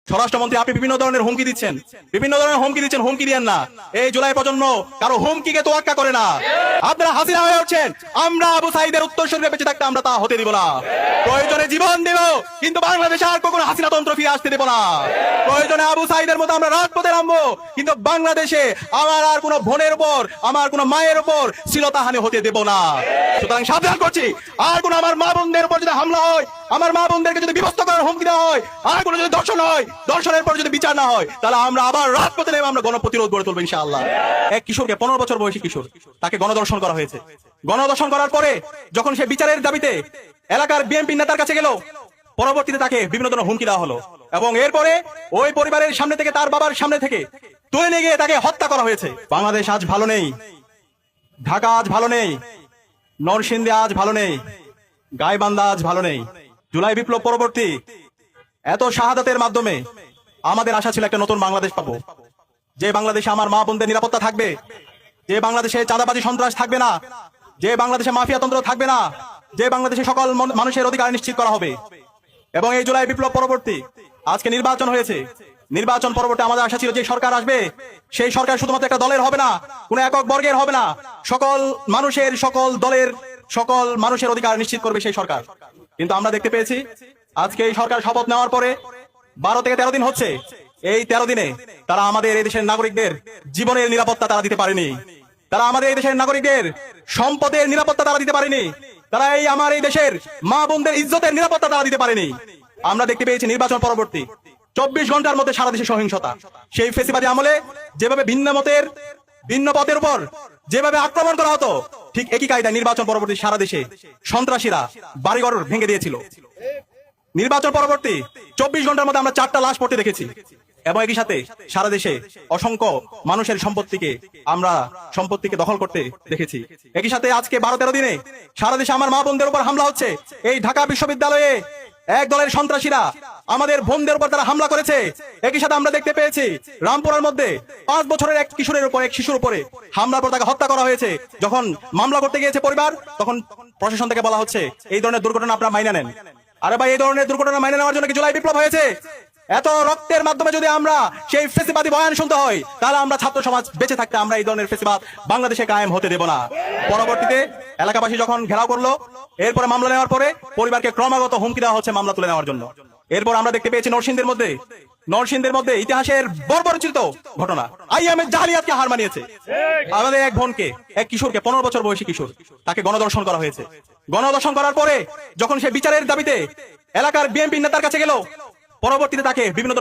স্বরাষ্ট্রমন্ত্রী, আপনি বিভিন্ন ধরনের হুমকি দিচ্ছেন, হুমকি দিয়েন না। এই জুলাই প্রজন্ম কারো হুমকিকে তোয়াক্কা করে না। আপনারা হাসিনা হয়ে উঠছেন, আমরা আবু সাইদের উত্তরসূরিরা বেঁচে থাকতে আমরা তা হতে দিব না। প্রয়োজনে জীবন দেব, কিন্তু বাংলাদেশে আর কখনো হাসিনা তন্ত্র ফিরে আসতে দেব না। প্রয়োজনে আবু সাইদের মতো আমরা রাজপথে নামবো, কিন্তু বাংলাদেশে আমার আর কোনো বোনের উপর, আমার কোনো মায়ের উপর শ্লীলতাহানি হতে দেব না। সুতরাং সাবধান করছি, আর কোনো আমার মা বোনদের উপর যদি হামলা হয়, আমার মা বোনদেরকে যদি বিভক্ত করার হুমকি দেওয়া হয়, আর কোনো যদি দর্শন হয়, দর্শনের পর যদি বিচার না হয়, তাহলে আমরা আবার রাজপথে নেমে আমরা গণপ্রতিরোধ গড়ে তুলবো ইনশাআল্লাহ। এক কিশোরকে, 15 বছর বয়সী কিশোর, তাকে গণধর্ষণ করা হয়েছে। গণধর্ষণ করার পরে যখন সে বিচারের দাবিতে এলাকার বিএনপি নেতার কাছে গেল, পরবর্তীতে তাকে বিভিন্ন ধরনের হুমকি দেওয়া হলো এবং এরপরে ওই পরিবারের সামনে থেকে, তার বাবার সামনে থেকে তুলে নিয়ে গিয়ে তাকে হত্যা করা হয়েছে। বাংলাদেশ আজ ভালো নেই, ঢাকা আজ ভালো নেই, নরসিংদী আজ ভালো নেই, গাইবান্ধা আজ ভালো নেই। জুলাই বিপ্লব পরবর্তী এত শাহাদাতের মাধ্যমে আমাদের আশা ছিল একটা নতুন বাংলাদেশ পাবো, যে বাংলাদেশে আমার মা বোনদের নিরাপত্তা থাকবে, যে বাংলাদেশে চাঁদাবাজি সন্ত্রাস থাকবে না, যে বাংলাদেশে মাফিয়াতন্ত্র থাকবে না, যে বাংলাদেশে সকল মানুষের অধিকার নিশ্চিত করা হবে। এবং এই জুলাই বিপ্লব পরবর্তী আজকে নির্বাচন হয়েছে। নির্বাচন পরবর্তী আমাদের আশা ছিল যে সরকার আসবে, সেই সরকার শুধুমাত্র একটা দলের হবে না, কোন একক বর্গের হবে না, সকল মানুষের, সকল দলের, সকল মানুষের অধিকার নিশ্চিত করবে সেই সরকার। কিন্তু আমরা দেখতে পেয়েছি আজকে এই সরকার শপথ নেওয়ার পরে 12 থেকে 13 দিন হচ্ছে, এই 13 দিনে তারা আমাদের এই দেশের নাগরিকদের জীবনের নিরাপত্তা তারা দিতে পারেনি, তারা আমাদের এই দেশের নাগরিকদের সম্পদের নিরাপত্তা তারা দিতে পারেনি, তারা এই আমার এই দেশের মা বোনদের ইজ্জতের নিরাপত্তা তারা দিতে পারেনি। আমরা দেখতে পেয়েছি নির্বাচন পরবর্তী 24 ঘন্টার মধ্যে সারা দেশে সহিংসতা। সেই ফেসিবাদী আমলে যেভাবে ভিন্ন মতের, ভিন্ন পথের উপর যেভাবে আক্রমণ করা হতো, ঠিক একই কায়দায় নির্বাচন পরবর্তী সারা দেশে সন্ত্রাসীরা বাড়িঘর ভেঙে দিয়েছিল। নির্বাচন পরবর্তী 24 ঘন্টার মধ্যে আমরা 4টা লাশ পড়তে দেখেছি এবং একই সাথে সারা দেশে অসংখ্য মানুষের সম্পত্তিকে দখল করতে দেখেছি। একই সাথে আজকে 12-13 দিনে সারা দেশে আমার মা বোনদের উপর হামলা হচ্ছে। এই ঢাকা বিশ্ববিদ্যালয়ে এক দলের সন্ত্রাসীরা আমাদের বোনদের উপর তারা হামলা করেছে। একই সাথে আমরা দেখতে পেয়েছি রামপুরার মধ্যে 5 বছরের এক কিশোরের উপর, এক শিশুর উপরে হামলার পর তাকে হত্যা করা হয়েছে। যখন মামলা করতে গিয়েছে পরিবার, তখন প্রশাসন থেকে বলা হচ্ছে এই ধরনের দুর্ঘটনা আপনারা মাইনা নেন। আরে ভাই, এই ধরনের দুর্ঘটনা মাইনে নেওয়ার জন্য কি জুলাই বিপ্লব হয়েছে? এত রক্তের মাধ্যমে যদি আমরা সেই ফেসিবাদী বয়ান শুনতে হয়, তাহলে আমরা ছাত্র সমাজ বেঁচে থাকতে আমরা এই ধরনের ফেসিবাদ বাংলাদেশে কায়েম হতে দেব না। পরবর্তীতে এলাকাবাসী যখন ঘেরাও করলো, এরপরে মামলা নেওয়ার পরে পরিবারকে ক্রমাগত হুমকি দেওয়া হচ্ছে মামলা তুলে নেওয়ার জন্য। এরপর আমরা দেখতে পেয়েছি নরসিংদীর মধ্যে ইতিহাসের বর্বরচিত ঘটনা, আইএমএ জালিয়াতকে হার মানিয়েছে। আমাদের এক বোনকে, এক কিশোরকে, 15 বছর বয়সী কিশোর, তাকে গণধর্ষণ করা হয়েছে। গণধর্ষণ করার পরে যখন সে বিচারের দাবিতে এলাকার বিএনপি নেতার কাছে গেল, পরবর্তীতে তাকে বিভিন্ন